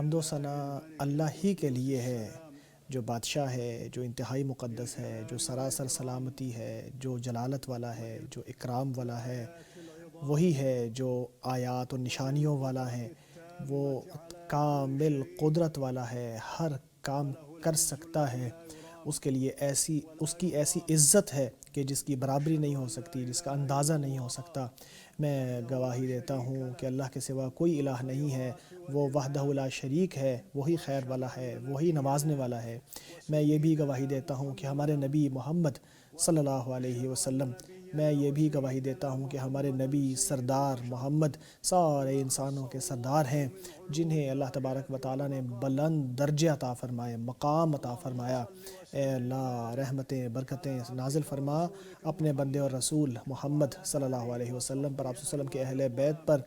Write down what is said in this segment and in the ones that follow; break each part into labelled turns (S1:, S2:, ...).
S1: حمد و ثنا اللہ ہی کے لیے ہے، جو بادشاہ ہے، جو انتہائی مقدس ہے، جو سراسر سلامتی ہے، جو جلالت والا ہے، جو اکرام والا ہے۔ وہی ہے جو آیات و نشانیوں والا ہے، وہ کامل قدرت والا ہے، ہر کام کر سکتا ہے۔ اس کے لیے اس کی ایسی عزت ہے کہ جس کی برابری نہیں ہو سکتی، جس کا اندازہ نہیں ہو سکتا۔ میں گواہی دیتا ہوں کہ اللہ کے سوا کوئی الہ نہیں ہے، وہ وحدہ لا شریک ہے، وہی خیر والا ہے، وہی نوازنے والا ہے۔ میں یہ بھی گواہی دیتا ہوں کہ ہمارے نبی محمد صلی اللہ علیہ وسلم، میں یہ بھی گواہی دیتا ہوں کہ ہمارے نبی سردار محمد سارے انسانوں کے سردار ہیں، جنہیں اللہ تبارک و تعالیٰ نے بلند درجہ عطا فرمائے، مقام عطا فرمایا۔ اے اللہ، رحمتیں برکتیں نازل فرما اپنے بندے اور رسول محمد صلی اللہ علیہ وسلم پر، آپ صلی اللہ علیہ وسلم کے اہل بیت پر،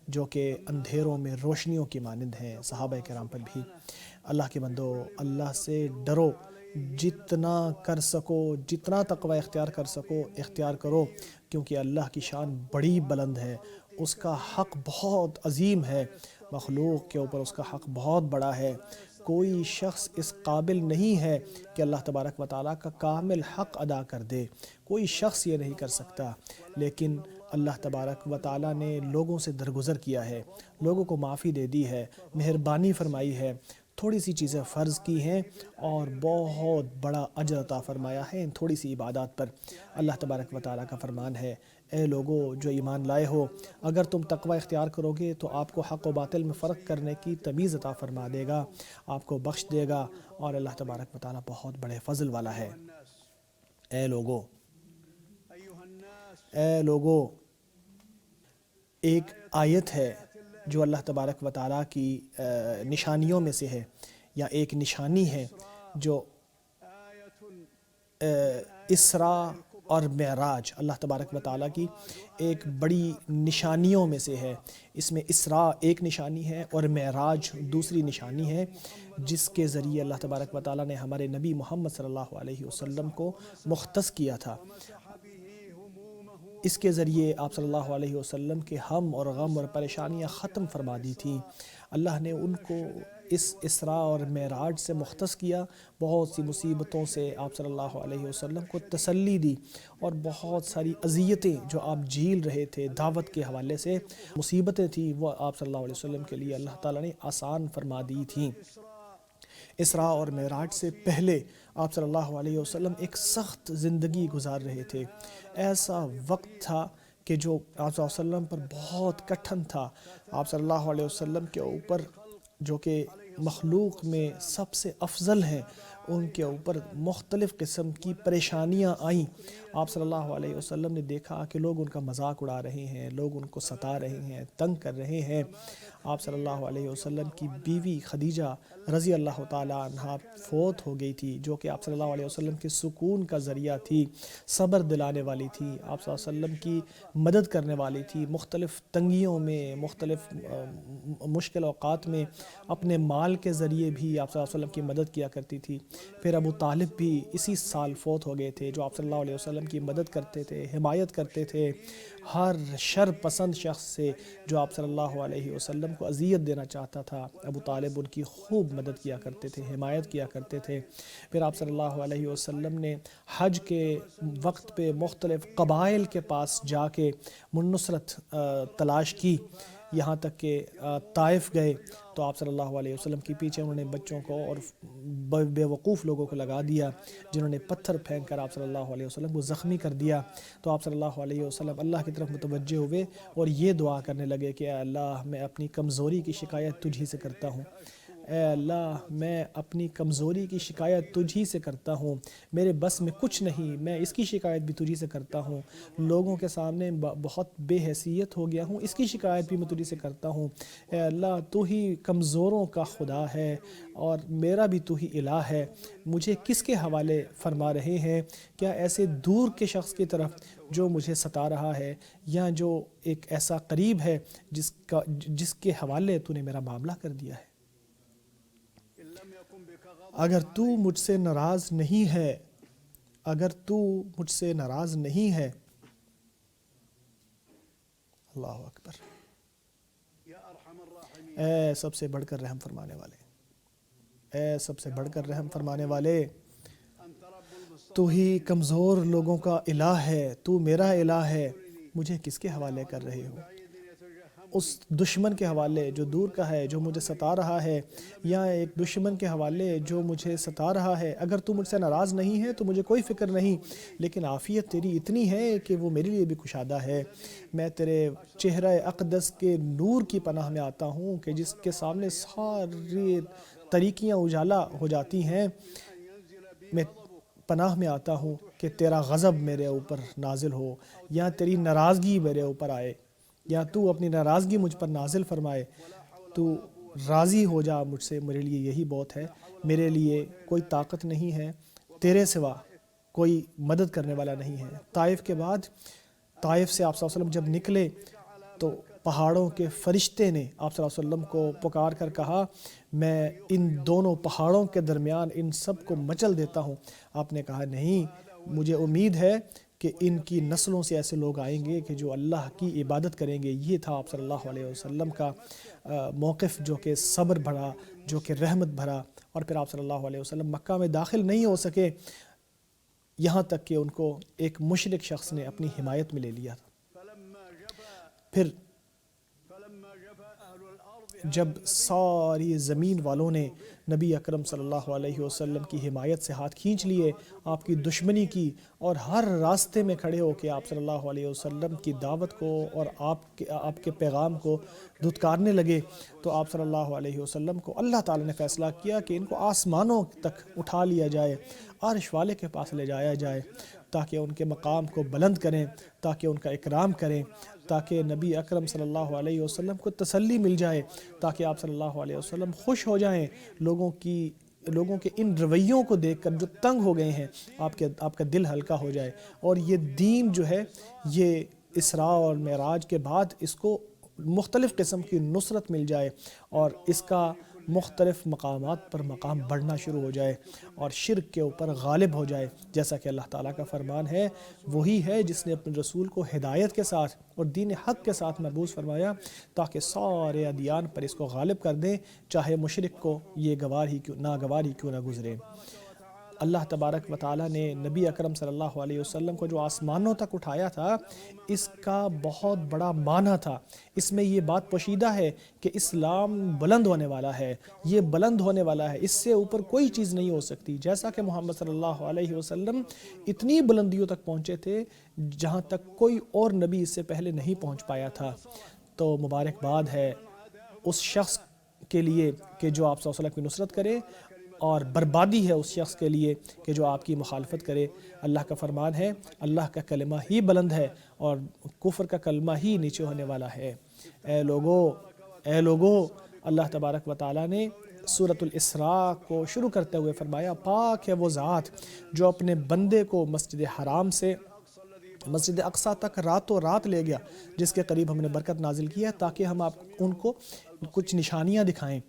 S1: جو کہ اندھیروں میں روشنیوں کی مانند ہیں، صحابہ کرام پر بھی۔ اللہ کے بندو، اللہ سے ڈرو، جتنا کر سکو، جتنا تقوی اختیار کر سکو اختیار کرو، کیونکہ اللہ کی شان بڑی بلند ہے، اس کا حق بہت عظیم ہے، مخلوق کے اوپر اس کا حق بہت بڑا ہے۔ کوئی شخص اس قابل نہیں ہے کہ اللہ تبارک و تعالیٰ کا کامل حق ادا کر دے، کوئی شخص یہ نہیں کر سکتا۔ لیکن اللہ تبارک و تعالیٰ نے لوگوں سے درگزر کیا ہے، لوگوں کو معافی دے دی ہے، مہربانی فرمائی ہے، تھوڑی سی چیزیں فرض کی ہیں اور بہت بڑا اجر عطا فرمایا ہے ان تھوڑی سی عبادات پر۔ اللہ تبارک و تعالیٰ کا فرمان ہے، اے لوگو جو ایمان لائے ہو، اگر تم تقوی اختیار کرو گے تو آپ کو حق و باطل میں فرق کرنے کی تمیز عطا فرما دے گا، آپ کو بخش دے گا، اور اللہ تبارک و تعالیٰ بہت بڑے فضل والا ہے۔ اے لوگو، اے لوگو، ایک آیت ہے جو اللہ تبارک و تعالیٰ کی نشانیوں میں سے ہے، یا ایک نشانی ہے جو اسراء اور معراج اللہ تبارک و تعالیٰ کی ایک بڑی نشانیوں میں سے ہے۔ اس میں اسراء ایک نشانی ہے اور معراج دوسری نشانی ہے، جس کے ذریعے اللہ تبارک و تعالیٰ نے ہمارے نبی محمد صلی اللہ علیہ وسلم کو مختص کیا تھا۔ اس کے ذریعے آپ صلی اللہ علیہ وسلم کے ہم اور غم اور پریشانیاں ختم فرما دی تھیں۔ اللہ نے ان کو اس اسراء اور معراج سے مختص کیا، بہت سی مصیبتوں سے آپ صلی اللہ علیہ وسلم کو تسلی دی، اور بہت ساری اذیتیں جو آپ جھیل رہے تھے دعوت کے حوالے سے، مصیبتیں تھیں، وہ آپ صلی اللہ علیہ وسلم کے لیے اللہ تعالیٰ نے آسان فرما دی تھیں۔ اسراء اور معراج سے پہلے آپ صلی اللہ علیہ وسلم ایک سخت زندگی گزار رہے تھے۔ ایسا وقت تھا کہ جو آپ صلی اللہ علیہ وسلم پر بہت کٹھن تھا۔ آپ صلی اللہ علیہ وسلم کے اوپر، جو کہ مخلوق میں سب سے افضل ہیں، ان کے اوپر مختلف قسم کی پریشانیاں آئیں۔ آپ صلی اللہ علیہ وسلم نے دیکھا کہ لوگ ان کا مذاق اڑا رہے ہیں، لوگ ان کو ستا رہے ہیں، تنگ کر رہے ہیں۔ آپ صلی اللہ علیہ وسلم کی بیوی خدیجہ رضی اللہ تعالیٰ عنہا فوت ہو گئی تھی، جو کہ آپ صلی اللہ علیہ وسلم کے سکون کا ذریعہ تھی، صبر دلانے والی تھی، آپ صلی اللہ علیہ وسلم کی مدد کرنے والی تھی، مختلف تنگیوں میں، مختلف مشکل اوقات میں اپنے مال کے ذریعے بھی آپ صلی اللہ علیہ وسلم کی مدد کیا کرتی تھی۔ پھر ابو طالب بھی اسی سال فوت ہو گئے تھے، جو آپ صلی اللہ علیہ وسلم کی مدد کرتے تھے، حمایت کرتے تھے، ہر شر پسند شخص سے جو آپ صلی اللہ علیہ وسلم کو اذیت دینا چاہتا تھا، ابو طالب ان کی خوب مدد کیا کرتے تھے، حمایت کیا کرتے تھے۔ پھر آپ صلی اللہ علیہ وسلم نے حج کے وقت پہ مختلف قبائل کے پاس جا کے نصرت تلاش کی، یہاں تک کہ طائف گئے تو آپ صلی اللہ علیہ وسلم کے پیچھے انہوں نے بچوں کو اور بے وقوف لوگوں کو لگا دیا، جنہوں نے پتھر پھینک کر آپ صلی اللہ علیہ وسلم کو زخمی کر دیا۔ تو آپ صلی اللہ علیہ وسلم اللہ کی طرف متوجہ ہوئے اور یہ دعا کرنے لگے کہ اے اللہ، میں اپنی کمزوری کی شکایت تجھ ہی سے کرتا ہوں، اے اللہ میں اپنی کمزوری کی شکایت تجھ ہی سے کرتا ہوں، میرے بس میں کچھ نہیں، میں اس کی شکایت بھی تجھ ہی سے کرتا ہوں، لوگوں کے سامنے بہت بے حیثیت ہو گیا ہوں، اس کی شکایت بھی میں تجھ ہی سے کرتا ہوں۔ اے اللہ، تو ہی کمزوروں کا خدا ہے اور میرا بھی تو ہی الہ ہے، مجھے کس کے حوالے فرما رہے ہیں؟ کیا ایسے دور کے شخص کی طرف جو مجھے ستا رہا ہے، یا جو ایک ایسا قریب ہے جس کے حوالے تو نے میرا معاملہ کر دیا ہے؟ اگر تو مجھ سے ناراض نہیں ہے، اگر تو مجھ سے ناراض نہیں ہے، اللہ اکبر، اے سب سے بڑھ کر رحم فرمانے والے، اے سب سے بڑھ کر رحم فرمانے والے، تو ہی کمزور لوگوں کا الہ ہے، تو میرا الہ ہے، مجھے کس کے حوالے کر رہے ہو؟ اس دشمن کے حوالے جو دور کا ہے، جو مجھے ستا رہا ہے، یا ایک دشمن کے حوالے جو مجھے ستا رہا ہے؟ اگر تو مجھ سے ناراض نہیں ہے تو مجھے کوئی فکر نہیں، لیکن عافیت تیری اتنی ہے کہ وہ میرے لیے بھی کشادہ ہے۔ میں تیرے چہرہ اقدس کے نور کی پناہ میں آتا ہوں کہ جس کے سامنے ساری طریقیاں اجالا ہو جاتی ہیں۔ میں پناہ میں آتا ہوں کہ تیرا غضب میرے اوپر نازل ہو، یا تیری ناراضگی میرے اوپر آئے، یا تو اپنی ناراضگی مجھ پر نازل فرمائے۔ تو راضی ہو جا مجھ سے، میرے لیے یہی بہت ہے۔ میرے لیے کوئی طاقت نہیں ہے، تیرے سوا کوئی مدد کرنے والا نہیں ہے۔ طائف کے بعد، طائف سے آپ صلی اللہ علیہ وسلم جب نکلے تو پہاڑوں کے فرشتے نے آپ صلی اللہ علیہ وسلم کو پکار کر کہا، میں ان دونوں پہاڑوں کے درمیان ان سب کو مچل دیتا ہوں۔ آپ نے کہا نہیں، مجھے امید ہے کہ ان کی نسلوں سے ایسے لوگ آئیں گے کہ جو اللہ کی عبادت کریں گے۔ یہ تھا آپ صلی اللہ علیہ وسلم کا موقف، جو کہ صبر بھرا، جو کہ رحمت بھرا۔ اور پھر آپ صلی اللہ علیہ وسلم مکہ میں داخل نہیں ہو سکے، یہاں تک کہ ان کو ایک مشرک شخص نے اپنی حمایت میں لے لیا تھا۔ پھر جب ساری زمین والوں نے نبی اکرم صلی اللہ علیہ وسلم کی حمایت سے ہاتھ کھینچ لیے، آپ کی دشمنی کی، اور ہر راستے میں کھڑے ہو کے آپ صلی اللہ علیہ وسلم کی دعوت کو اور آپ کے پیغام کو دھتکارنے لگے، تو آپ صلی اللہ علیہ وسلم کو اللہ تعالیٰ نے فیصلہ کیا کہ ان کو آسمانوں تک اٹھا لیا جائے، عرش والے کے پاس لے جایا جائے، تاکہ ان کے مقام کو بلند کریں، تاکہ ان کا اکرام کریں، تاکہ نبی اکرم صلی اللہ علیہ وسلم کو تسلی مل جائے، تاکہ آپ صلی اللہ علیہ وسلم خوش ہو جائیں لوگوں کے ان رویوں کو دیکھ کر جو تنگ ہو گئے ہیں، آپ کا دل ہلکا ہو جائے، اور یہ دین جو ہے یہ اسراء اور معراج کے بعد اس کو مختلف قسم کی نصرت مل جائے، اور اس کا مختلف مقامات پر مقام بڑھنا شروع ہو جائے، اور شرک کے اوپر غالب ہو جائے، جیسا کہ اللہ تعالیٰ کا فرمان ہے۔ وہی ہے جس نے اپنے رسول کو ہدایت کے ساتھ اور دین حق کے ساتھ مبعوث فرمایا، تاکہ سارے ادیان پر اس کو غالب کر دیں، چاہے مشرک کو یہ ناگوار ہی کیوں نہ گزرے۔ اللہ تبارک و تعالیٰ نے نبی اکرم صلی اللہ علیہ وسلم کو جو آسمانوں تک اٹھایا تھا، اس کا بہت بڑا معنی تھا۔ اس میں یہ بات پوشیدہ ہے کہ اسلام بلند ہونے والا ہے، یہ بلند ہونے والا ہے، اس سے اوپر کوئی چیز نہیں ہو سکتی۔ جیسا کہ محمد صلی اللہ علیہ وسلم اتنی بلندیوں تک پہنچے تھے جہاں تک کوئی اور نبی اس سے پہلے نہیں پہنچ پایا تھا، تو مبارکباد ہے اس شخص کے لیے کہ جو آپ صلی اللہ علیہ وسلم کی نصرت کرے، اور بربادی ہے اس شخص کے لیے کہ جو آپ کی مخالفت کرے۔ اللہ کا فرمان ہے، اللہ کا کلمہ ہی بلند ہے اور کفر کا کلمہ ہی نیچے ہونے والا ہے۔ اے لوگو، اللہ تبارک و تعالیٰ نے سورۃ الاسراء کو شروع کرتے ہوئے فرمایا، پاک ہے وہ ذات جو اپنے بندے کو مسجد حرام سے مسجد اقصیٰ تک راتوں رات لے گیا، جس کے قریب ہم نے برکت نازل کی ہے، تاکہ ہم ان کو کچھ نشانیاں دکھائیں،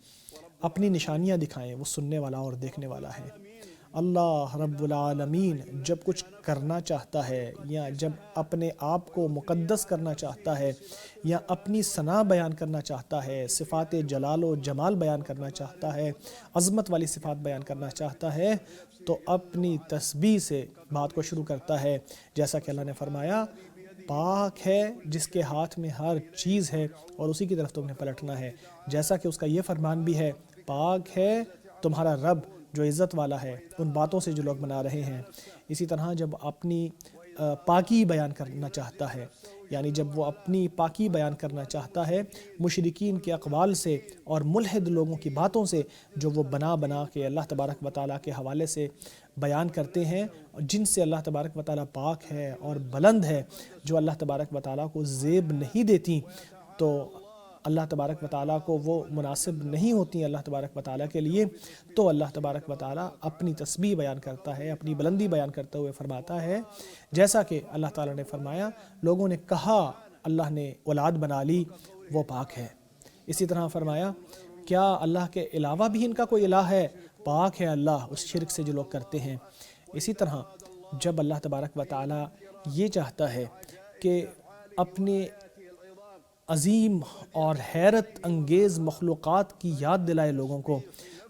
S1: اپنی نشانیاں دکھائیں۔ وہ سننے والا اور دیکھنے والا ہے۔ اللہ رب العالمین جب کچھ کرنا چاہتا ہے، یا جب اپنے آپ کو مقدس کرنا چاہتا ہے، یا اپنی ثنا بیان کرنا چاہتا ہے، صفات جلال و جمال بیان کرنا چاہتا ہے، عظمت والی صفات بیان کرنا چاہتا ہے، تو اپنی تسبیح سے بات کو شروع کرتا ہے، جیسا کہ اللہ نے فرمایا، پاک ہے جس کے ہاتھ میں ہر چیز ہے اور اسی کی طرف تم نے پلٹنا ہے۔ جیسا کہ اس کا یہ فرمان بھی ہے، پاک ہے تمہارا رب جو عزت والا ہے ان باتوں سے جو لوگ بنا رہے ہیں۔ اسی طرح جب اپنی پاکی بیان کرنا چاہتا ہے، یعنی جب وہ اپنی پاکی بیان کرنا چاہتا ہے مشرکین کے اقوال سے اور ملحد لوگوں کی باتوں سے، جو وہ بنا کے اللہ تبارک و تعالیٰ کے حوالے سے بیان کرتے ہیں، جن سے اللہ تبارک و تعالیٰ پاک ہے اور بلند ہے، جو اللہ تبارک و تعالیٰ کو زیب نہیں دیتی، تو اللہ تبارک و تعالیٰ کو وہ مناسب نہیں ہوتی ہیں اللہ تبارک و تعالیٰ کے لیے، تو اللہ تبارک و تعالیٰ اپنی تسبیح بیان کرتا ہے، اپنی بلندی بیان کرتے ہوئے فرماتا ہے، جیسا کہ اللہ تعالیٰ نے فرمایا، لوگوں نے کہا اللہ نے اولاد بنا لی، وہ پاک ہے۔ اسی طرح فرمایا، کیا اللہ کے علاوہ بھی ان کا کوئی الہ ہے؟ پاک ہے اللہ اس شرک سے جو لوگ کرتے ہیں۔ اسی طرح جب اللہ تبارک و تعالیٰ یہ چاہتا ہے کہ اپنے عظیم اور حیرت انگیز مخلوقات کی یاد دلائے لوگوں کو،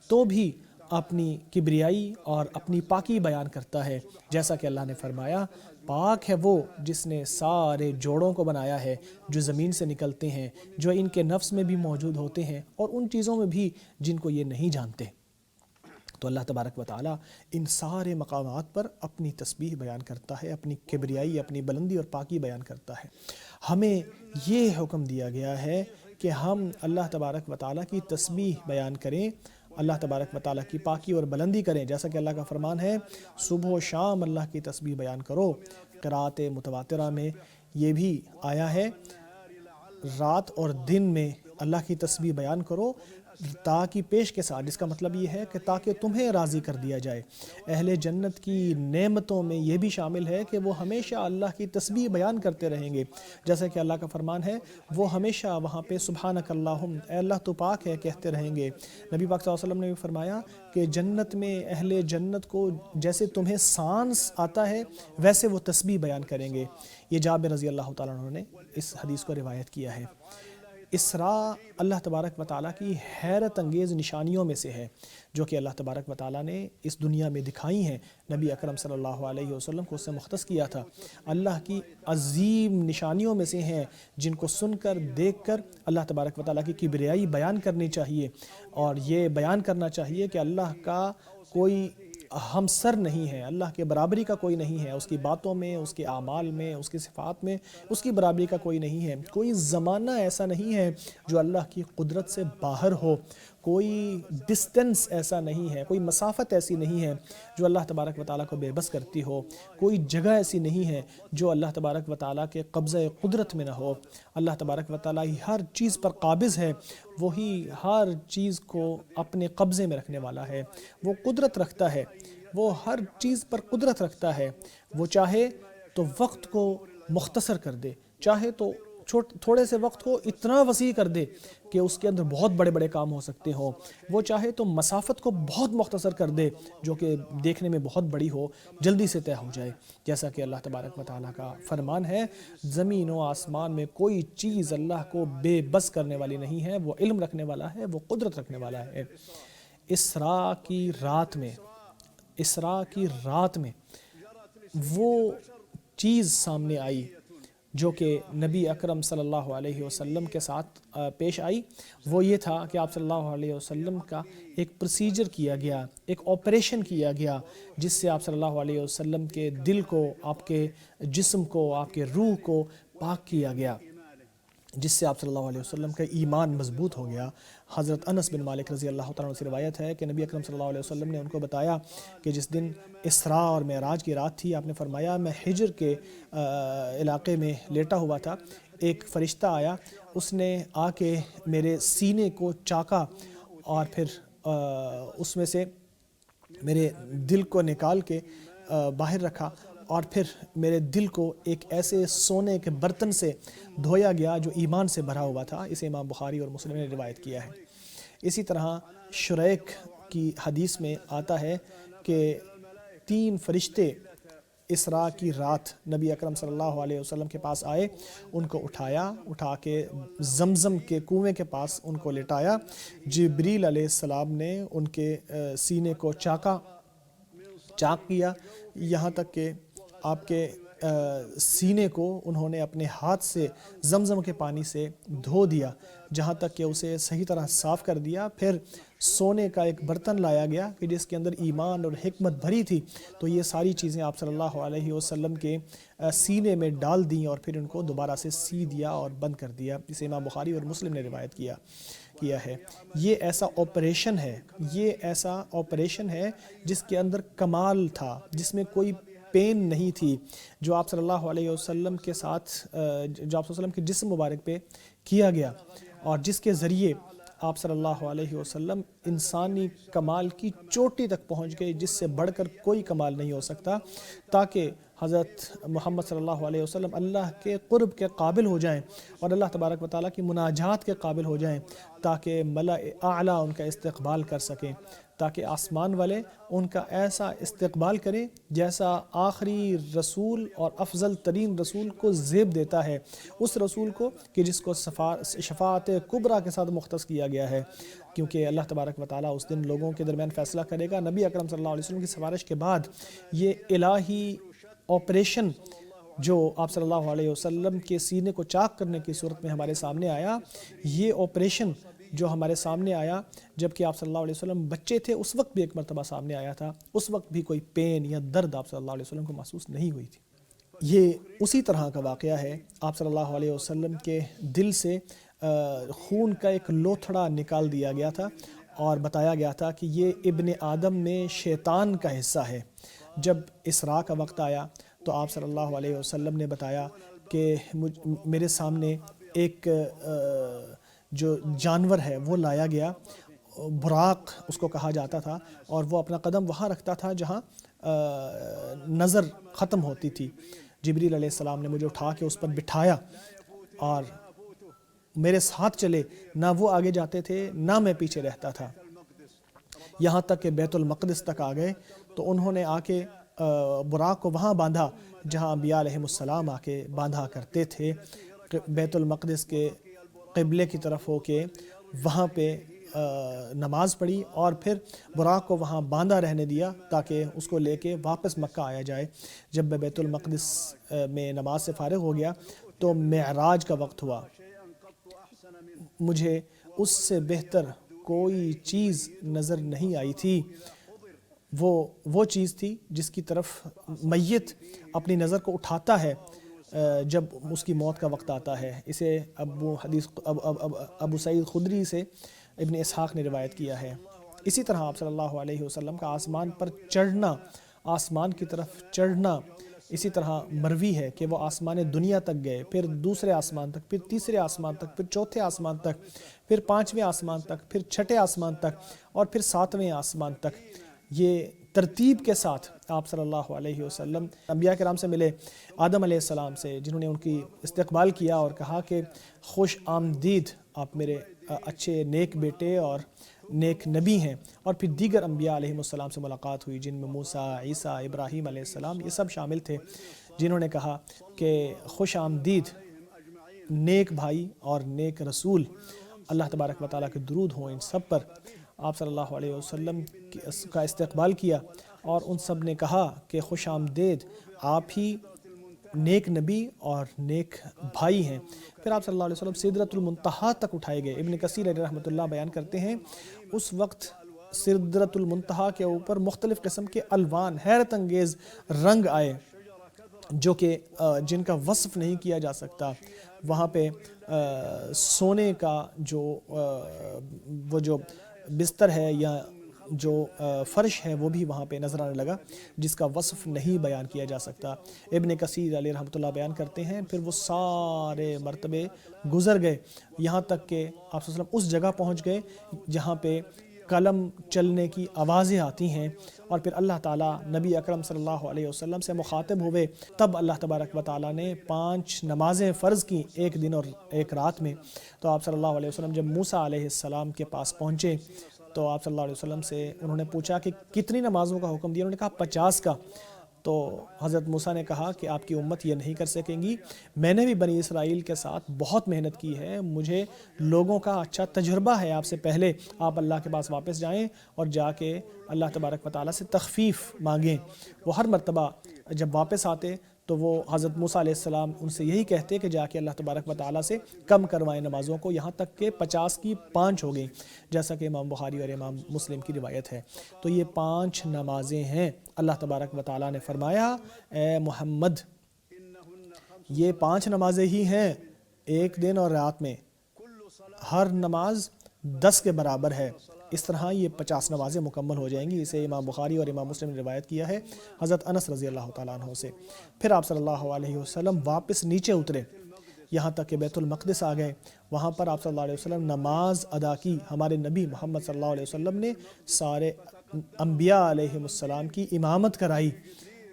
S1: تو بھی اپنی کبریائی اور اپنی پاکی بیان کرتا ہے، جیسا کہ اللہ نے فرمایا پاک ہے وہ جس نے سارے جوڑوں کو بنایا ہے جو زمین سے نکلتے ہیں، جو ان کے نفس میں بھی موجود ہوتے ہیں اور ان چیزوں میں بھی جن کو یہ نہیں جانتے۔ تو اللہ تبارک و تعالیٰ ان سارے مقامات پر اپنی تسبیح بیان کرتا ہے، اپنی کبریائی، اپنی بلندی اور پاکی بیان کرتا ہے۔ ہمیں یہ حکم دیا گیا ہے کہ ہم اللہ تبارک و تعالیٰ کی تسبیح بیان کریں، اللہ تبارک و تعالیٰ کی پاکی اور بلندی کریں، جیسا کہ اللہ کا فرمان ہے صبح و شام اللہ کی تسبیح بیان کرو۔ قرأت متواترہ میں یہ بھی آیا ہے رات اور دن میں اللہ کی تسبیح بیان کرو تاکہ پیش کے ساتھ، جس کا مطلب یہ ہے کہ تاکہ تمہیں راضی کر دیا جائے۔ اہل جنت کی نعمتوں میں یہ بھی شامل ہے کہ وہ ہمیشہ اللہ کی تسبیح بیان کرتے رہیں گے، جیسا کہ اللہ کا فرمان ہے وہ ہمیشہ وہاں پہ سبحانک اللہم، اے اللہ تو پاک ہے، کہتے رہیں گے۔ نبی پاک صلی اللہ علیہ وسلم نے بھی فرمایا کہ جنت میں اہل جنت کو جیسے تمہیں سانس آتا ہے ویسے وہ تسبیح بیان کریں گے۔ یہ جابر رضی اللہ تعالیٰ عنہ نے اس حدیث کو روایت کیا ہے۔ اسراء اللہ تبارک و تعالیٰ کی حیرت انگیز نشانیوں میں سے ہے جو کہ اللہ تبارک و تعالیٰ نے اس دنیا میں دکھائی ہیں، نبی اکرم صلی اللہ علیہ وسلم کو اس سے مختص کیا تھا۔ اللہ کی عظیم نشانیوں میں سے ہیں جن کو سن کر دیکھ کر اللہ تبارک و تعالیٰ کی کبریائی بیان کرنی چاہیے، اور یہ بیان کرنا چاہیے کہ اللہ کا کوئی ہمسر نہیں ہے، اللہ کے برابری کا کوئی نہیں ہے، اس کی باتوں میں، اس کے اعمال میں، اس کی صفات میں اس کی برابری کا کوئی نہیں ہے۔ کوئی زمانہ ایسا نہیں ہے جو اللہ کی قدرت سے باہر ہو، کوئی ڈسٹنس ایسا نہیں ہے، کوئی مسافت ایسی نہیں ہے جو اللہ تبارک و تعالیٰ کو بے بس کرتی ہو، کوئی جگہ ایسی نہیں ہے جو اللہ تبارک و تعالیٰ کے قبضہ قدرت میں نہ ہو۔ اللہ تبارک و تعالیٰ ہی ہر چیز پر قابض ہے، وہی ہر چیز کو اپنے قبضے میں رکھنے والا ہے، وہ قدرت رکھتا ہے، وہ ہر چیز پر قدرت رکھتا ہے۔ وہ چاہے تو وقت کو مختصر کر دے، چاہے تو تھوڑے سے وقت کو اتنا وسیع کر دے کہ اس کے اندر بہت بڑے بڑے کام ہو سکتے ہوں، وہ چاہے تو مسافت کو بہت مختصر کر دے جو کہ دیکھنے میں بہت بڑی ہو، جلدی سے طے ہو جائے، جیسا کہ اللہ تبارک و تعالیٰ کا فرمان ہے زمین و آسمان میں کوئی چیز اللہ کو بے بس کرنے والی نہیں ہے، وہ علم رکھنے والا ہے، وہ قدرت رکھنے والا ہے۔ اسراء کی رات میں وہ چیز سامنے آئی جو کہ نبی اکرم صلی اللہ علیہ وسلم کے ساتھ پیش آئی، وہ یہ تھا کہ آپ صلی اللہ علیہ وسلم کا ایک پروسیجر کیا گیا، ایک آپریشن کیا گیا، جس سے آپ صلی اللہ علیہ وسلم کے دل کو، آپ کے جسم کو، آپ کے روح کو پاک کیا گیا، جس سے آپ صلی اللہ علیہ وسلم کا ایمان مضبوط ہو گیا۔ حضرت انس بن مالک رضی اللہ تعالیٰ عنہ سے روایت ہے کہ نبی اکرم صلی اللہ علیہ وسلم نے ان کو بتایا کہ جس دن اسراء اور معراج کی رات تھی، آپ نے فرمایا میں حجر کے علاقے میں لیٹا ہوا تھا، ایک فرشتہ آیا، اس نے آ کے میرے سینے کو چاکا اور پھر اس میں سے میرے دل کو نکال کے باہر رکھا، اور پھر میرے دل کو ایک ایسے سونے کے برتن سے دھویا گیا جو ایمان سے بھرا ہوا تھا۔ اسے امام بخاری اور مسلم نے روایت کیا ہے۔ اسی طرح شریک کی حدیث میں آتا ہے کہ 3 فرشتے اسراء کی رات نبی اکرم صلی اللہ علیہ وسلم کے پاس آئے، ان کو اٹھا کے زمزم کے کنویں کے پاس ان کو لٹایا، جبریل علیہ السلام نے ان کے سینے کو چاک کیا، یہاں تک کہ آپ کے سینے کو انہوں نے اپنے ہاتھ سے زمزم کے پانی سے دھو دیا، جہاں تک کہ اسے صحیح طرح صاف کر دیا۔ پھر سونے کا ایک برتن لایا گیا کہ جس کے اندر ایمان اور حکمت بھری تھی، تو یہ ساری چیزیں آپ صلی اللہ علیہ وسلم کے سینے میں ڈال دیں اور پھر ان کو دوبارہ سے سی دیا اور بند کر دیا، جسے امام بخاری اور مسلم نے روایت کیا ہے۔ یہ ایسا آپریشن ہے جس کے اندر کمال تھا، جس میں کوئی پین نہیں تھی، جو آپ صلی اللہ علیہ وسلم کے ساتھ جو آپ صلی اللہ علیہ وسلم کے جسم مبارک پہ کیا گیا، اور جس کے ذریعے آپ صلی اللہ علیہ وسلم انسانی کمال کی چوٹی تک پہنچ گئے، جس سے بڑھ کر کوئی کمال نہیں ہو سکتا، تاکہ حضرت محمد صلی اللہ علیہ وسلم اللہ کے قرب کے قابل ہو جائیں اور اللہ تبارک و تعالیٰ کی مناجات کے قابل ہو جائیں، تاکہ ملأ اعلیٰ ان کا استقبال کر سکیں، تاکہ آسمان والے ان کا ایسا استقبال کریں جیسا آخری رسول اور افضل ترین رسول کو زیب دیتا ہے، اس رسول کو کہ جس کو شفاعت کبریٰ کے ساتھ مختص کیا گیا ہے، کیونکہ اللہ تبارک و تعالیٰ اس دن لوگوں کے درمیان فیصلہ کرے گا۔ نبی اکرم صلی اللہ علیہ وسلم کی سفارش کے بعد یہ الہی آپریشن جو آپ صلی اللہ علیہ وسلم کے سینے کو چاک کرنے کی صورت میں ہمارے سامنے آیا، یہ آپریشن جو ہمارے سامنے آیا جبکہ آپ صلی اللہ علیہ وسلم بچے تھے، اس وقت بھی ایک مرتبہ سامنے آیا تھا، اس وقت بھی کوئی پین یا درد آپ صلی اللہ علیہ وسلم کو محسوس نہیں ہوئی تھی۔ یہ اسی طرح کا واقعہ ہے، آپ صلی اللہ علیہ وسلم کے دل سے خون کا ایک لوتھڑا نکال دیا گیا تھا اور بتایا گیا تھا کہ یہ ابن آدم میں شیطان کا حصہ ہے۔ جب اسراء کا وقت آیا تو آپ صلی اللہ علیہ وسلم نے بتایا کہ میرے سامنے ایک جو جانور ہے وہ لایا گیا، براق اس کو کہا جاتا تھا، اور وہ اپنا قدم وہاں رکھتا تھا جہاں نظر ختم ہوتی تھی۔ جبریل علیہ السلام نے مجھے اٹھا کے اس پر بٹھایا اور میرے ساتھ چلے، نہ وہ آگے جاتے تھے نہ میں پیچھے رہتا تھا، یہاں تک کہ بیت المقدس تک آ گئے تو انہوں نے آ کے براق کو وہاں باندھا جہاں انبیاء علیہ السلام آ کے باندھا کرتے تھے، بیت المقدس کے قبلے کی طرف ہو کے وہاں پہ نماز پڑھی اور پھر براق کو وہاں باندھا رہنے دیا تاکہ اس کو لے کے واپس مکہ آیا جائے۔ جب میں بیت المقدس میں نماز سے فارغ ہو گیا تو معراج کا وقت ہوا، مجھے اس سے بہتر کوئی چیز نظر نہیں آئی تھی۔ وہ چیز تھی جس کی طرف میت اپنی نظر کو اٹھاتا ہے جب اس کی موت کا وقت آتا ہے۔ اسے ابو سعید خدری سے ابن اسحاق نے روایت کیا ہے۔ اسی طرح آپ صلی اللہ علیہ وسلم کا آسمان پر چڑھنا، آسمان کی طرف چڑھنا اسی طرح مروی ہے کہ وہ آسمان دنیا تک گئے، پھر دوسرے آسمان تک، پھر تیسرے آسمان تک، پھر چوتھے آسمان تک، پھر پانچویں آسمان تک، پھر چھٹے آسمان تک اور پھر ساتویں آسمان تک۔ یہ ترتیب کے ساتھ آپ صلی اللہ علیہ وسلم انبیاء کرام سے ملے، آدم علیہ السلام سے، جنہوں نے ان کی استقبال کیا اور کہا کہ خوش آمدید، آپ میرے اچھے نیک بیٹے اور نیک نبی ہیں، اور پھر دیگر انبیاء علیہ السلام سے ملاقات ہوئی جن میں موسیٰ، عیسیٰ، ابراہیم علیہ السلام یہ سب شامل تھے، جنہوں نے کہا کہ خوش آمدید نیک بھائی اور نیک رسول، اللہ تبارک و تعالیٰ کے درود ہوں ان سب پر۔ آپ صلی اللہ علیہ وسلم کا استقبال کیا اور ان سب نے کہا کہ خوش آمدید، آپ ہی نیک نبی اور نیک بھائی ہیں۔ پھر آپ صلی اللہ علیہ وسلم سدرۃ المنتہا تک اٹھائے گئے۔ ابن کثیر علیہ رحمۃ اللہ بیان کرتے ہیں اس وقت سدرۃ المنتہا کے اوپر مختلف قسم کے الوان، حیرت انگیز رنگ آئے جو کہ جن کا وصف نہیں کیا جا سکتا۔ وہاں پہ سونے کا وہ جو بستر ہے یا جو فرش ہے وہ بھی وہاں پہ نظر آنے لگا جس کا وصف نہیں بیان کیا جا سکتا۔ ابن کثیر علیہ رحمۃ اللہ بیان کرتے ہیں پھر وہ سارے مرتبے گزر گئے یہاں تک کہ آپ صلی اللہ علیہ وسلم اس جگہ پہنچ گئے جہاں پہ قلم چلنے کی آوازیں آتی ہیں، اور پھر اللہ تعالیٰ نبی اکرم صلی اللہ علیہ وسلم سے مخاطب ہوئے۔ تب اللہ تبارک و تعالیٰ نے 5 نمازیں فرض کی ایک دن اور ایک رات میں۔ تو آپ صلی اللہ علیہ وسلم جب موسیٰ علیہ السلام کے پاس پہنچے تو آپ صلی اللہ علیہ وسلم سے انہوں نے پوچھا کہ کتنی نمازوں کا حکم دیا؟ انہوں نے کہا 50 کا۔ تو حضرت موسیٰ نے کہا کہ آپ کی امت یہ نہیں کر سکیں گی، میں نے بھی بنی اسرائیل کے ساتھ بہت محنت کی ہے، مجھے لوگوں کا اچھا تجربہ ہے، آپ سے پہلے آپ اللہ کے پاس واپس جائیں اور جا کے اللہ تبارک و تعالیٰ سے تخفیف مانگیں۔ وہ ہر مرتبہ جب واپس آتے تو وہ حضرت موسیٰ علیہ السلام ان سے یہی کہتے کہ جا کے اللہ تبارک و تعالیٰ سے کم کروائیں نمازوں کو، یہاں تک کہ 50 کی 5 ہو گئیں، جیسا کہ امام بخاری اور امام مسلم کی روایت ہے۔ تو یہ 5 نمازیں ہیں۔ اللہ تبارک و تعالیٰ نے فرمایا اے محمد یہ 5 نمازیں ہی ہیں ایک دن اور رات میں، ہر نماز 10 کے برابر ہے، اس طرح یہ 50 نمازیں مکمل ہو جائیں گی۔ اسے امام بخاری اور امام مسلم نے روایت کیا ہے حضرت انس رضی اللہ تعالیٰ عنہ سے۔ پھر آپ صلی اللہ علیہ وسلم واپس نیچے اترے یہاں تک کہ بیت المقدس آ گئے، وہاں پر آپ صلی اللہ علیہ وسلم نماز ادا کی۔ ہمارے نبی محمد صلی اللہ علیہ وسلم نے سارے انبیاء علیہ السلام کی امامت کرائی،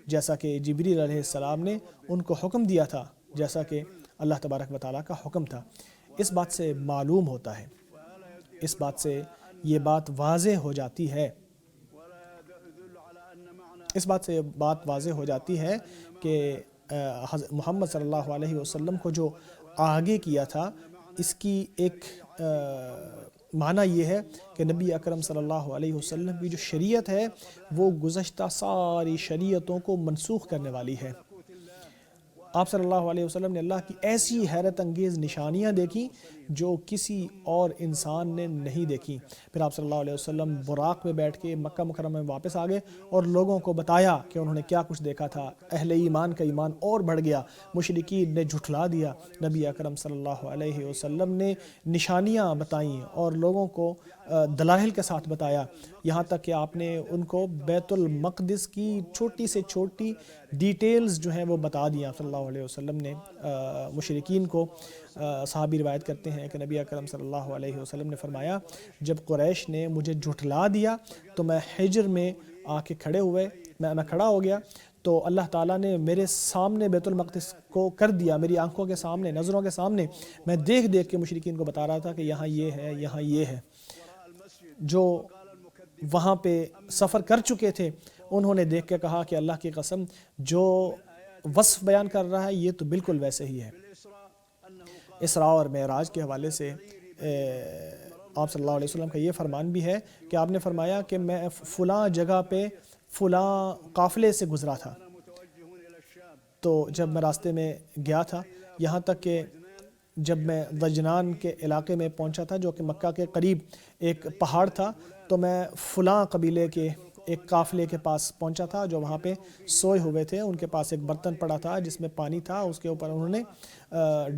S1: جیسا کہ جبریل علیہ السلام نے ان کو حکم دیا تھا، جیسا کہ اللہ تبارک و تعالیٰ کا حکم تھا۔ اس بات سے معلوم ہوتا ہے، اس بات سے یہ بات واضح ہو جاتی ہے، اس بات سے بات واضح ہو جاتی ہے کہ محمد صلی اللہ علیہ وسلم کو جو آگے کیا تھا، اس کی ایک معنی یہ ہے کہ نبی اکرم صلی اللہ علیہ وسلم کی جو شریعت ہے وہ گزشتہ ساری شریعتوں کو منسوخ کرنے والی ہے۔ آپ صلی اللہ علیہ وسلم نے اللہ کی ایسی حیرت انگیز نشانیاں دیکھیں جو کسی اور انسان نے نہیں دیکھی۔ پھر آپ صلی اللہ علیہ وسلم براق میں بیٹھ کے مکہ مکرمہ میں واپس آ گئے اور لوگوں کو بتایا کہ انہوں نے کیا کچھ دیکھا تھا۔ اہل ایمان کا ایمان اور بڑھ گیا، مشرکین نے جھٹلا دیا، نبی اکرم صلی اللہ علیہ وسلم نے نشانیاں بتائیں اور لوگوں کو دلائل کے ساتھ بتایا، یہاں تک کہ آپ نے ان کو بیت المقدس کی چھوٹی سے چھوٹی ڈیٹیلز جو ہیں وہ بتا دیا صلی اللہ علیہ وسلم نے مشرکین کو۔ صحابی روایت کرتے ہیں کہ نبی اکرم صلی اللہ علیہ وسلم نے فرمایا، جب قریش نے مجھے جھٹلا دیا تو میں حجر میں آ کے کھڑے ہوئے، میں کھڑا ہو گیا تو اللہ تعالیٰ نے میرے سامنے بیت المقدس کو کر دیا، میری آنکھوں کے سامنے، نظروں کے سامنے۔ میں دیکھ دیکھ کے مشرکین کو بتا رہا تھا کہ یہاں یہ ہے، یہاں یہ ہے۔ جو وہاں پہ سفر کر چکے تھے انہوں نے دیکھ کے کہا کہ اللہ کی قسم، جو وصف بیان کر رہا ہے یہ تو بالکل ویسے ہی ہے۔ اسراء اور معراج کے حوالے سے آپ صلی اللہ علیہ وسلم کا یہ فرمان بھی ہے کہ آپ نے فرمایا کہ میں فلاں جگہ پہ فلاں قافلے سے گزرا تھا، تو جب میں راستے میں گیا تھا، یہاں تک کہ جب میں دجنان کے علاقے میں پہنچا تھا جو کہ مکہ کے قریب ایک پہاڑ تھا، تو میں فلاں قبیلے کے ایک قافلے کے پاس پہنچا تھا جو وہاں پہ سوئے ہوئے تھے، ان کے پاس ایک برتن پڑا تھا جس میں پانی تھا، اس کے اوپر انہوں نے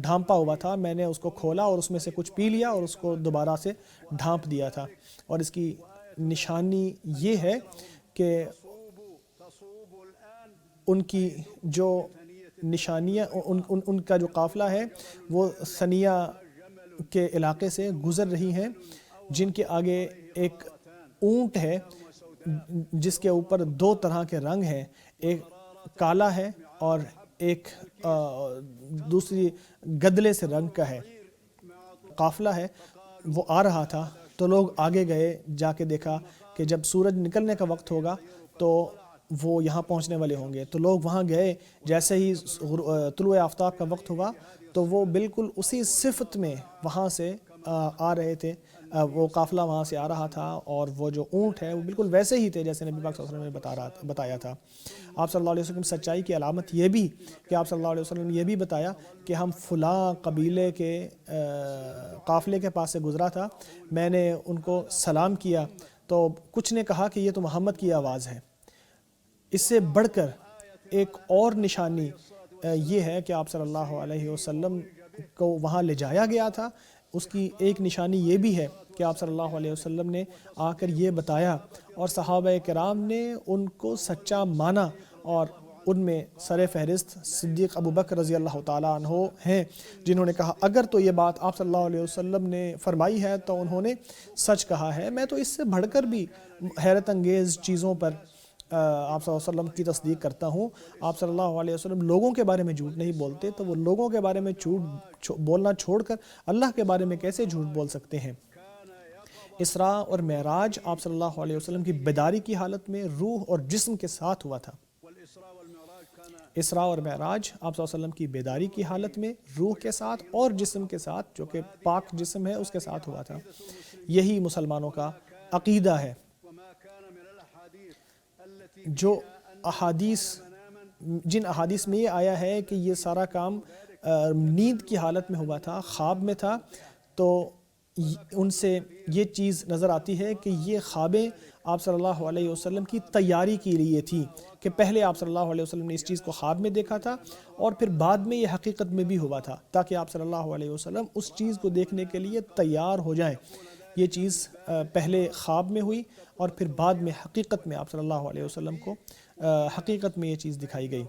S1: ڈھانپا ہوا تھا، میں نے اس کو کھولا اور اس میں سے کچھ پی لیا اور اس کو دوبارہ سے ڈھانپ دیا تھا۔ اور اس کی نشانی یہ ہے کہ ان کی جو نشانیاں، ان کا جو قافلہ ہے وہ ثنیہ کے علاقے سے گزر رہی ہیں، جن کے آگے ایک اونٹ ہے جس کے اوپر دو طرح کے رنگ ہیں، ایک کالا ہے اور ایک دوسری گدلے سے رنگ کا ہے۔ قافلہ ہے وہ آ رہا تھا تو لوگ آگے گئے، جا کے دیکھا کہ جب سورج نکلنے کا وقت ہوگا تو وہ یہاں پہنچنے والے ہوں گے، تو لوگ وہاں گئے۔ جیسے ہی طلوع آفتاب کا وقت ہوگا تو وہ بالکل اسی صفت میں وہاں سے آ رہے تھے، وہ قافلہ وہاں سے آ رہا تھا، اور وہ جو اونٹ ہے وہ بالکل ویسے ہی تھے جیسے نبی پاک صلی اللہ علیہ وسلم نے بتایا تھا۔ آپ صلی اللہ علیہ وسلم سچائی کی علامت یہ بھی کہ آپ صلی اللہ علیہ وسلم نے یہ بھی بتایا کہ ہم فلاں قبیلے کے قافلے کے پاس سے گزرا تھا، میں نے ان کو سلام کیا تو کچھ نے کہا کہ یہ تو محمد کی آواز ہے۔ اس سے بڑھ کر ایک اور نشانی یہ ہے کہ آپ صلی اللہ علیہ وسلم کو وہاں لے جایا گیا تھا، اس کی ایک نشانی یہ بھی ہے کہ آپ صلی اللہ علیہ وسلم نے آ کر یہ بتایا اور صحابہ کرام نے ان کو سچا مانا، اور ان میں سر فہرست صدیق ابو بکر رضی اللہ تعالیٰ عنہ ہیں، جنہوں نے کہا اگر تو یہ بات آپ صلی اللہ علیہ وسلم نے فرمائی ہے تو انہوں نے سچ کہا ہے۔ میں تو اس سے بڑھ کر بھی حیرت انگیز چیزوں پر آپ صلی اللہ علیہ وسلم کی تصدیق کرتا ہوں۔ آپ صلی اللہ علیہ وسلم لوگوں کے بارے میں جھوٹ نہیں بولتے، تو وہ لوگوں کے بارے میں جھوٹ بولنا چھوڑ کر اللہ کے بارے میں کیسے جھوٹ بول سکتے ہیں؟ اسراء اور معراج آپ صلی اللہ علیہ وسلم کی بیداری کی حالت میں روح اور جسم کے ساتھ ہوا تھا۔ اسراء اور معراج آپ صلی اللہ علیہ وسلم کی بیداری کی حالت میں روح کے ساتھ اور جسم کے ساتھ، جو کہ پاک جسم ہے، اس کے ساتھ ہوا تھا۔ یہی مسلمانوں کا عقیدہ ہے۔ جو احادیث، جن احادیث میں یہ آیا ہے کہ یہ سارا کام نیند کی حالت میں ہوا تھا، خواب میں تھا، تو ان سے یہ چیز نظر آتی ہے کہ یہ خوابیں آپ صلی اللہ علیہ وسلم کی تیاری کے لیے تھی، کہ پہلے آپ صلی اللہ علیہ وسلم نے اس چیز کو خواب میں دیکھا تھا اور پھر بعد میں یہ حقیقت میں بھی ہوا تھا، تاکہ آپ صلی اللہ علیہ وسلم اس چیز کو دیکھنے کے لیے تیار ہو جائیں۔ یہ چیز پہلے خواب میں ہوئی اور پھر بعد میں حقیقت میں آپ صلی اللہ علیہ وسلم کو حقیقت میں یہ چیز دکھائی گئی۔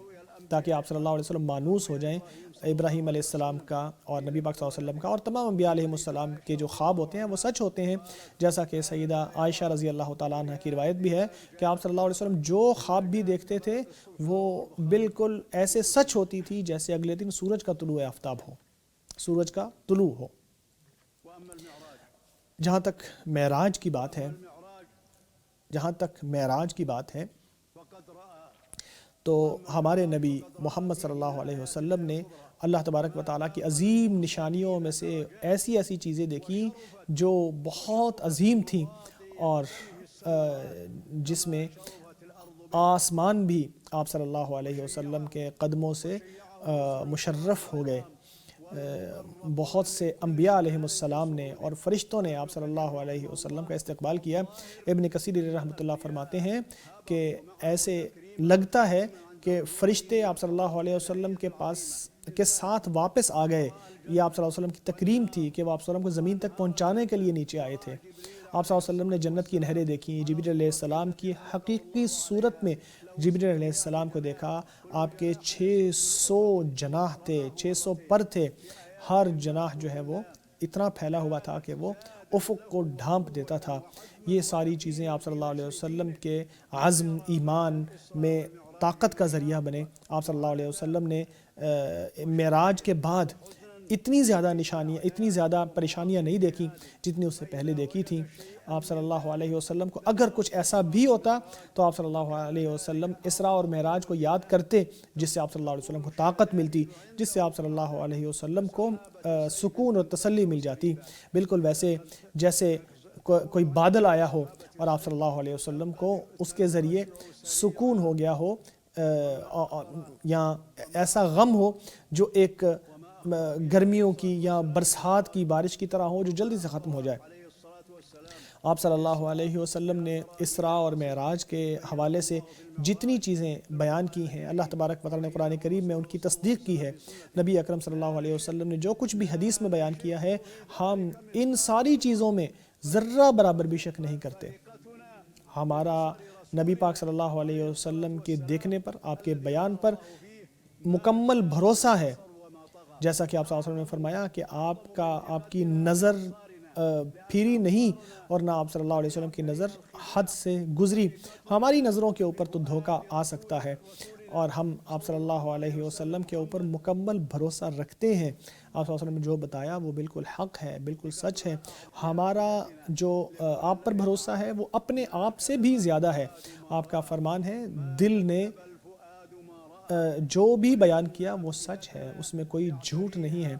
S1: تاکہ آپ صلی اللہ علیہ وسلم مانوس ہو جائیں ابراہیم علیہ السلام کا اور نبی پاک صلی اللہ علیہ وسلم کا، اور تمام انبیاء علیہ السلام کے جو خواب ہوتے ہیں وہ سچ ہوتے ہیں، جیسا کہ سیدہ عائشہ رضی اللہ تعالیٰ عنہ کی روایت بھی ہے کہ آپ صلی اللہ علیہ وسلم جو خواب بھی دیکھتے تھے وہ بالکل ایسے سچ ہوتی تھی جیسے اگلے دن سورج کا طلوع آفتاب ہو، سورج کا طلوع ہو۔ جہاں تک معراج کی بات ہے تو ہمارے نبی محمد صلی اللہ علیہ وسلم نے اللہ تبارک و تعالیٰ کی عظیم نشانیوں میں سے ایسی ایسی چیزیں دیکھیں جو بہت عظیم تھیں، اور جس میں آسمان بھی آپ صلی اللہ علیہ وسلم کے قدموں سے مشرف ہو گئے۔ بہت سے انبیاء علیہ السلام نے اور فرشتوں نے آپ صلی اللہ علیہ وسلم کا استقبال کیا۔ ابن کثیر رحمۃ اللہ فرماتے ہیں کہ ایسے لگتا ہے کہ فرشتے آپ صلی اللہ علیہ وسلم کے ساتھ واپس آ گئے۔ یہ آپ صلی اللہ علیہ وسلم کی تکریم تھی کہ وہ آپ صلی اللہ علیہ وسلم کو زمین تک پہنچانے کے لیے نیچے آئے تھے۔ آپ صلی اللہ علیہ وسلم نے جنت کی نہریں دیکھیں، جبریل علیہ السلام کی حقیقی صورت میں جبریل علیہ السلام کو دیکھا۔ آپ کے 600 جناح تھے، 600 پر تھے، ہر جناح جو ہے وہ اتنا پھیلا ہوا تھا کہ وہ افق کو ڈھانپ دیتا تھا۔ یہ ساری چیزیں آپ صلی اللہ علیہ وسلم کے عزم ایمان میں طاقت کا ذریعہ بنے۔ آپ صلی اللہ علیہ وسلم نے معراج کے بعد اتنی زیادہ پریشانیاں نہیں دیکھی جتنی اس سے پہلے دیکھی تھیں۔ آپ صلی اللہ علیہ وسلم کو اگر کچھ ایسا بھی ہوتا تو آپ صلی اللہ علیہ وسلم اسراء اور معراج کو یاد کرتے، جس سے آپ صلی اللہ علیہ وسلم کو طاقت ملتی، جس سے آپ صلی اللہ علیہ وسلم کو سکون اور تسلی مل جاتی۔ بالکل ویسے جیسے کوئی بادل آیا ہو اور آپ صلی اللہ علیہ وسلم کو اس کے ذریعے سکون ہو گیا ہو، یا ایسا غم ہو جو ایک گرمیوں کی یا برسات کی بارش کی طرح ہو جو جلدی سے ختم ہو جائے۔ آپ صلی اللہ علیہ وسلم نے اسراء اور معراج کے حوالے سے جتنی چیزیں بیان کی ہیں، اللہ تبارک و تعالیٰ نے قرآن کریم میں ان کی تصدیق کی ہے۔ نبی اکرم صلی اللہ علیہ وسلم نے جو کچھ بھی حدیث میں بیان کیا ہے، ہم ان ساری چیزوں میں ذرہ برابر بھی شک نہیں کرتے۔ ہمارا نبی پاک صلی اللہ علیہ وسلم کے دیکھنے پر، آپ کے بیان پر مکمل بھروسہ ہے۔ جیسا کہ آپ صلی اللہ علیہ وسلم نے فرمایا کہ آپ کی نظر پھری نہیں اور نہ آپ صلی اللہ علیہ وسلم کی نظر حد سے گزری۔ ہماری نظروں کے اوپر تو دھوکہ آ سکتا ہے، اور ہم آپ صلی اللہ علیہ وسلم کے اوپر مکمل بھروسہ رکھتے ہیں۔ آپ صلی اللہ علیہ وسلم نے جو بتایا وہ بالکل حق ہے، بالکل سچ ہے۔ ہمارا جو آپ پر بھروسہ ہے وہ اپنے آپ سے بھی زیادہ ہے۔ آپ کا فرمان ہے دل نے جو بھی بیان کیا وہ سچ ہے، اس میں کوئی جھوٹ نہیں ہے۔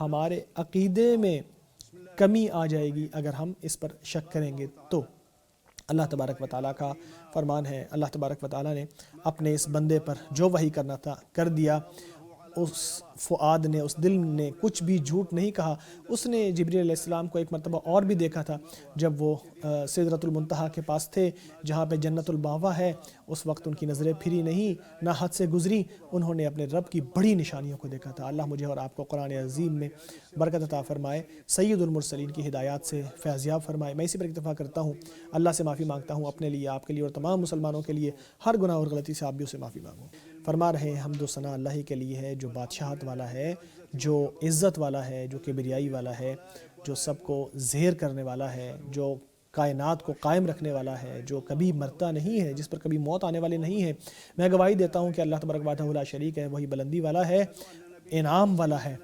S1: ہمارے عقیدے میں کمی آ جائے گی اگر ہم اس پر شک کریں گے تو۔ اللہ تبارک و تعالیٰ کا فرمان ہے، اللہ تبارک و تعالیٰ نے اپنے اس بندے پر جو وحی کرنا تھا کر دیا۔ اس فؤاد نے، اس دل نے کچھ بھی جھوٹ نہیں کہا۔ اس نے جبریل علیہ السلام کو ایک مرتبہ اور بھی دیکھا تھا جب وہ سدرۃ المنتہا کے پاس تھے جہاں پہ جنت المأویٰ ہے۔ اس وقت ان کی نظریں پھری نہیں، نہ حد سے گزری، انہوں نے اپنے رب کی بڑی نشانیوں کو دیکھا تھا۔ اللہ مجھے اور آپ کو قرآن عظیم میں برکت عطا فرمائے، سید المرسلین کی ہدایات سے فیضیاب فرمائے۔ میں اسی پر اکتفا کرتا ہوں، اللہ سے معافی مانگتا ہوں اپنے لیے، آپ کے لیے اور تمام مسلمانوں کے لیے۔ ہر گناہ اور غلطی سے آپ بھی اسے معافی مانگو۔ فرما رہے ہیں حمد و ثنا اللہ ہی کے لیے ہے جو بادشاہت والا ہے، جو عزت والا ہے، جو کبریائی والا ہے، جو سب کو زہر کرنے والا ہے، جو کائنات کو قائم رکھنے والا ہے، جو کبھی مرتا نہیں ہے، جس پر کبھی موت آنے والی نہیں ہے۔ میں گواہی دیتا ہوں کہ اللہ تبارک وحدہ لا شریک ہے، وہی بلندی والا ہے، انعام والا ہے۔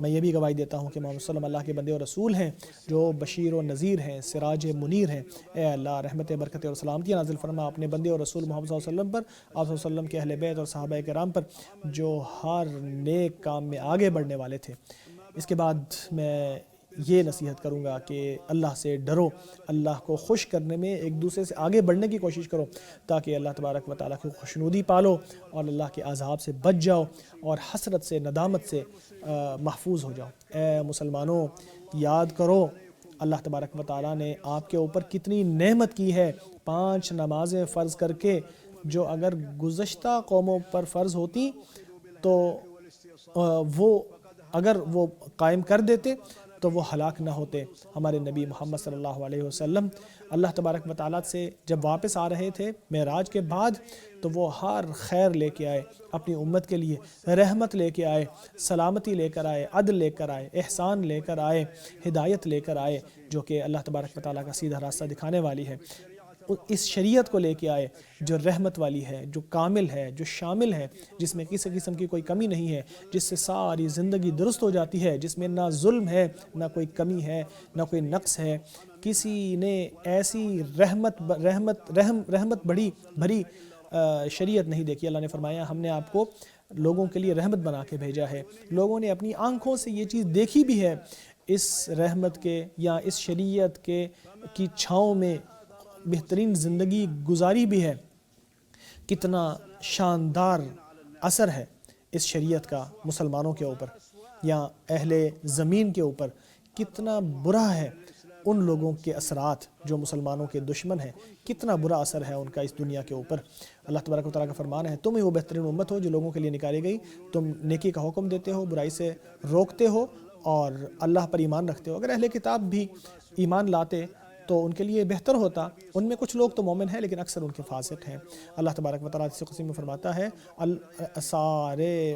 S1: میں یہ بھی گواہی دیتا ہوں کہ محمد صلی اللہ علیہ وسلم اللہ کے بندے اور رسول ہیں، جو بشیر و نذیر ہیں، سراج منیر ہیں۔ اے اللہ رحمت، برکت اور سلامتی نازل فرما اپنے بندے اور رسول محمد صلی اللہ علیہ وسلم پر، آپ صلی اللہ علیہ وسلم کے اہل بیت اور صحابہ کرام پر، جو ہر نیک کام میں آگے بڑھنے والے تھے۔ اس کے بعد میں یہ نصیحت کروں گا کہ اللہ سے ڈرو، اللہ کو خوش کرنے میں ایک دوسرے سے آگے بڑھنے کی کوشش کرو تاکہ اللہ تبارک و تعالیٰ کی خوشنودی پالو اور اللہ کے عذاب سے بچ جاؤ اور حسرت سے، ندامت سے محفوظ ہو جاؤ۔ اے مسلمانوں، یاد کرو اللہ تبارک و تعالیٰ نے آپ کے اوپر کتنی نعمت کی ہے۔ 5 نمازیں فرض کر کے جو اگر گزشتہ قوموں پر فرض ہوتی تو وہ اگر وہ قائم کر دیتے تو وہ ہلاک نہ ہوتے۔ ہمارے نبی محمد صلی اللہ علیہ وسلم اللہ تبارک و تعالیٰ سے جب واپس آ رہے تھے معراج کے بعد، تو وہ ہر خیر لے کے آئے اپنی امت کے لیے، رحمت لے کے آئے، سلامتی لے کر آئے، عدل لے کر آئے، احسان لے کر آئے، ہدایت لے کر آئے، جو کہ اللہ تبارک و تعالیٰ کا سیدھا راستہ دکھانے والی ہے۔ اس شریعت کو لے کے آئے جو رحمت والی ہے، جو کامل ہے، جو شامل ہے، جس میں کسی قسم کی کوئی کمی نہیں ہے، جس سے ساری زندگی درست ہو جاتی ہے، جس میں نہ ظلم ہے، نہ کوئی کمی ہے، نہ کوئی نقص ہے۔ کسی نے ایسی رحمت بڑی بھری شریعت نہیں دیکھی۔ اللہ نے فرمایا ہم نے آپ کو لوگوں کے لیے رحمت بنا کے بھیجا ہے۔ لوگوں نے اپنی آنکھوں سے یہ چیز دیکھی بھی ہے، اس رحمت کے یا اس شریعت کی چھاؤں میں بہترین زندگی گزاری بھی ہے۔ کتنا شاندار اثر ہے اس شریعت کا مسلمانوں کے اوپر یا اہل زمین کے اوپر، کتنا برا ہے ان لوگوں کے اثرات جو مسلمانوں کے دشمن ہیں، کتنا برا اثر ہے ان کا اس دنیا کے اوپر۔ اللہ تبارک و تعالیٰ کا فرمان ہے تم ہی وہ بہترین امت ہو جو لوگوں کے لیے نکالی گئی، تم نیکی کا حکم دیتے ہو، برائی سے روکتے ہو اور اللہ پر ایمان رکھتے ہو۔ اگر اہل کتاب بھی ایمان لاتے تو ان کے لیے بہتر ہوتا۔ ان میں کچھ لوگ تو مومن ہیں لیکن اکثر ان کے فاسق ہیں۔ اللہ تبارک و تعالیٰ اس قسم میں فرماتا ہے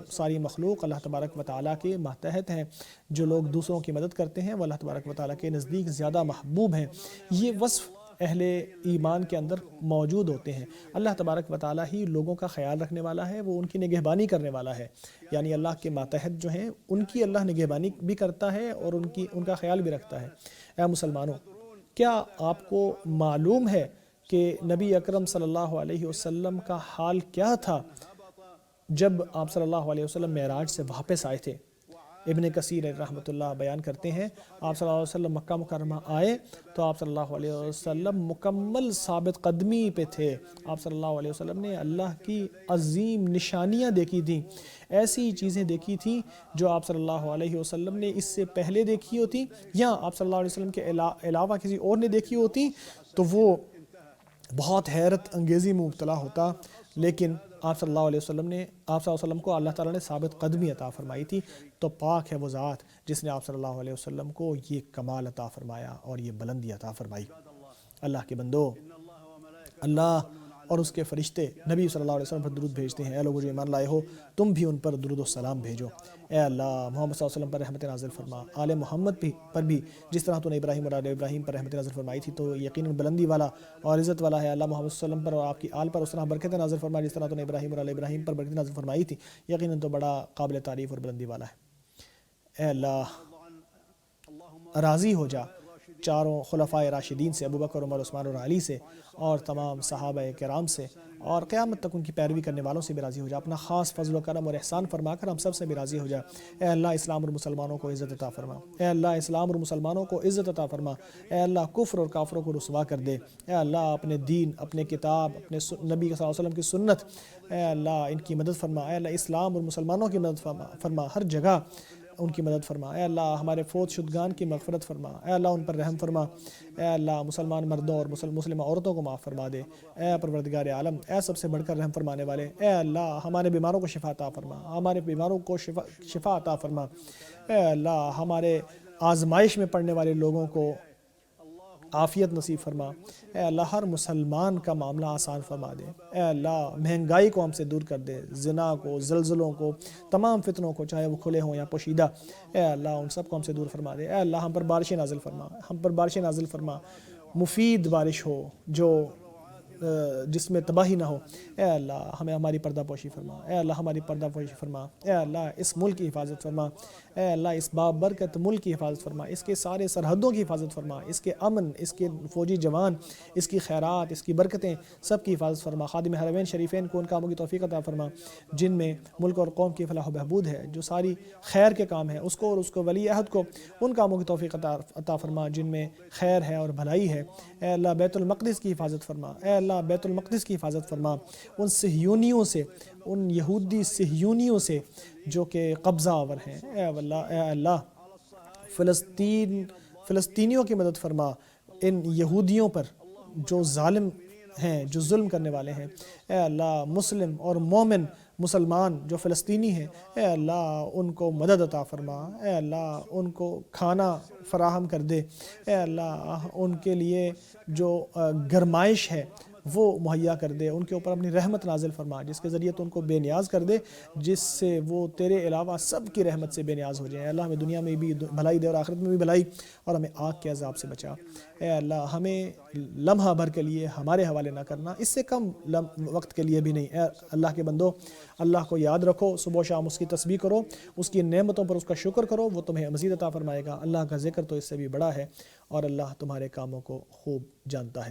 S1: ساری مخلوق اللہ تبارک و تعالیٰ کے ماتحت ہیں۔ جو لوگ دوسروں کی مدد کرتے ہیں وہ اللہ تبارک و تعالیٰ کے نزدیک زیادہ محبوب ہیں۔ یہ وصف اہل ایمان کے اندر موجود ہوتے ہیں۔ اللہ تبارک و تعالیٰ ہی لوگوں کا خیال رکھنے والا ہے، وہ ان کی نگہبانی کرنے والا ہے۔ یعنی اللہ کے ماتحت جو ہیں ان کی اللہ نگہبانی بھی کرتا ہے اور ان کا خیال بھی رکھتا ہے۔ اے مسلمانوں، کیا آپ کو معلوم ہے کہ نبی اکرم صلی اللہ علیہ وسلم کا حال کیا تھا جب آپ صلی اللہ علیہ وسلم معراج سے واپس آئے تھے؟ ابن کثیر رحمۃ اللہ بیان کرتے ہیں آپ صلی اللہ علیہ وسلم مکہ مکرمہ آئے تو آپ صلی اللہ علیہ وسلم مکمل ثابت قدمی پہ تھے۔ آپ صلی اللہ علیہ وسلم نے اللہ کی عظیم نشانیاں دیکھی تھیں، ایسی چیزیں دیکھی تھیں جو آپ صلی اللہ علیہ وسلم نے اس سے پہلے دیکھی ہوتی یا آپ صلی اللہ علیہ وسلم کے علاوہ کسی اور نے دیکھی ہوتی تو وہ بہت حیرت انگیزی میں مبتلا ہوتا۔ لیکن آپ صلی اللہ علیہ وسلم کو اللہ تعالیٰ نے ثابت قدمی عطا فرمائی تھی۔ تو پاک ہے وہ ذات جس نے آپ صلی اللہ علیہ وسلم کو یہ کمال عطا فرمایا اور یہ بلندی عطا فرمائی۔ اللہ کے بندو، اللہ اور اس کے فرشتے نبی صلی اللہ علیہ وسلم پر درود بھیجتے ہیں۔ اے لوگو جو ایمان لائے ہو، تم بھی ان پر درود و سلام بھیجو۔ اے اللہ محمد صلی اللہ علیہ وسلم پر رحمت نازل فرما، آل محمد پر بھی جس طرح تو نے ابراہیم اور آل ابراہیم پر رحمت نازل فرمائی تھی تو یقیناً بلندی والا اور عزت والا ہے۔ اللہ محمد صلی اللہ علیہ وسلم پر اور آپ کی آل پر اس طرح برکت نازل فرما جس طرح تو نے ابراہیم اور آل ابراہیم پر برکت نازل فرمائی تھی، یقیناً تو بڑا قابل تعریف اور بلندی والا ہے۔ اے اللہ راضی ہو جا چاروں خلفائے راشدین سے، ابو بکر، عمر، عثمان اور علی سے، اور تمام صحابہ کرام سے، اور قیامت تک ان کی پیروی کرنے والوں سے بھی راضی ہو جا۔ اپنا خاص فضل و کرم اور احسان فرما کر ہم سب سے بھی راضی ہو جا۔ اے اللہ اسلام اور مسلمانوں کو عزت عطا فرما۔ اے اللہ اسلام اور مسلمانوں کو عزت عطا فرما۔ اے اللہ کفر اور کافروں کو رسوا کر دے۔ اے اللہ اپنے دین، اپنے کتاب، اپنے نبی صلی اللہ علیہ وسلم کی سنت، اے اللہ ان کی مدد فرما۔ اے اللہ اسلام اور مسلمانوں کی مدد فرما، ہر جگہ ان کی مدد فرما۔ اے اللہ ہمارے فوت شدگان کی مغفرت فرما۔ اے اللہ ان پر رحم فرما۔ اے اللہ مسلمان مردوں اور مسلمہ عورتوں کو معاف فرما دے۔ اے پروردگار عالم، اے سب سے بڑھ کر رحم فرمانے والے، اے اللہ ہمارے بیماروں کو شفا عطا فرما، ہمارے بیماروں کو شفا عطا فرما۔ اے اللہ ہمارے آزمائش میں پڑنے والے لوگوں کو عافیت نصیب فرما۔ اے اللہ ہر مسلمان کا معاملہ آسان فرما دے۔ اے اللہ مہنگائی کو ہم سے دور کر دے، زنا کو، زلزلوں کو، تمام فتنوں کو، چاہے وہ کھلے ہوں یا پوشیدہ، اے اللہ ان سب کو ہم سے دور فرما دے۔ اے اللہ ہم پر بارشیں نازل فرما، ہم پر بارشیں نازل فرما، مفید بارش ہو جو جس میں تباہی نہ ہو۔ اے اللہ ہمیں ہماری پردہ پوشی فرما۔ اے اللہ ہماری پردہ پوشی فرما۔ اے اللہ اس ملک کی حفاظت فرما۔ اے اللہ اس بابرکت ملک کی حفاظت فرما، اس کے سارے سرحدوں کی حفاظت فرما، اس کے امن، اس کے فوجی جوان، اس کی خیرات، اس کی برکتیں سب کی حفاظت فرما۔ خادم حرمین شریفین کو ان کاموں کی توفیق عطا فرما جن میں ملک اور قوم کی فلاح و بہبود ہے، جو ساری خیر کے کام ہیں اس کو اور اس کو ولی عہد کو ان کاموں کی توفیق عطا فرما جن میں خیر ہے اور بھلائی ہے۔ اے اللہ بیت المقدس کی حفاظت فرما۔ اے اللہ بیت المقدس کی حفاظت فرما، ان صہیونیوں سے، ان یہودی صہیونیوں سے جو کہ قبضہ آور ہیں۔ اے اللہ فلسطینیوں کی مدد فرما، ان یہودیوں پر جو ظالم ہیں جو ظلم کرنے والے ہیں، اے اللہ مسلم اور مومن مسلمان جو فلسطینی ہیں، اے اللہ ان کو مدد عطا فرما، اے اللہ ان کو کھانا فراہم کر دے، اے اللہ ان کے لیے جو گرمائش ہے وہ مہیا کر دے، ان کے اوپر اپنی رحمت نازل فرما، جس کے ذریعے تو ان کو بے نیاز کر دے، جس سے وہ تیرے علاوہ سب کی رحمت سے بے نیاز ہو جائیں۔ اے اللہ ہمیں دنیا میں بھی بھلائی دے اور آخرت میں بھی بھلائی، اور ہمیں آگ کے عذاب سے بچا۔ اے اللہ ہمیں لمحہ بھر کے لیے ہمارے حوالے نہ کرنا، اس سے کم وقت کے لیے بھی نہیں۔ اے اللہ کے بندو، اللہ کو یاد رکھو، صبح و شام اس کی تسبیح کرو، اس کی نعمتوں پر اس کا شکر کرو، وہ تمہیں مزید عطا فرمائے گا۔ اللہ کا ذکر تو اس سے بھی بڑا ہے، اور اللہ تمہارے کاموں کو خوب جانتا ہے۔